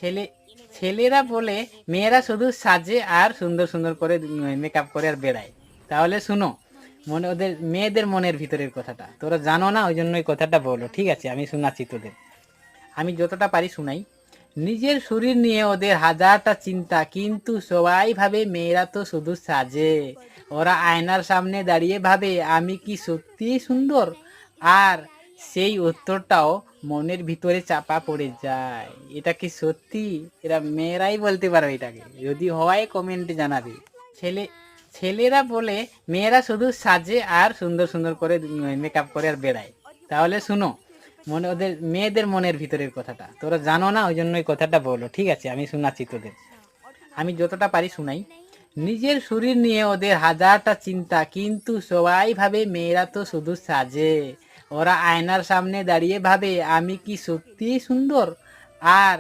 ছেলে ছেলেরা বলে মেয়েরা শুধু সাজে আর সুন্দর সুন্দর করে মেকআপ করে আর বেড়ায়। তাহলে শুনো, ওদের মেয়েদের মনের ভিতরের কথাটা তোরা জানো না, ওই জন্য ওই কথাটা বলো। ঠিক আছে, আমি শোনাচ্ছি তোদের। আমি যতটা পারি শুনাই। নিজের শরীর নিয়ে ওদের হাজারটা চিন্তা, কিন্তু সবাই ভাবে মেয়েরা তো শুধু সাজে। ওরা আয়নার সামনে দাঁড়িয়ে ভাবে আমি কি সত্যি সুন্দর, আর সেই উত্তরটাও মনের ভিতরে চাপা পড়ে যায়। এটা কি সত্যি? এরা মেয়েরাই বলতে পারবে এটাকে, যদি হয় কমেন্টে জানাবে। ছেলে ছেলেরা বলে মেয়েরা শুধু সাজে আর সুন্দর সুন্দর করে মেকআপ করে আর বেড়ায়। তাহলে শুনো, ওদের মেয়েদের মনের ভিতরের কথাটা তোরা জানো না, ওই জন্য ওই কথাটা বলো। ঠিক আছে, আমি শোনাচ্ছি তোদের। আমি যতটা পারি শুনাই। নিজের শরীর নিয়ে ওদের হাজারটা চিন্তা, কিন্তু সবাই ভাবে মেয়েরা তো শুধু সাজে। ওরা আয়নার সামনে দাঁড়িয়ে ভাবে আমি কি সত্যি সুন্দর, আর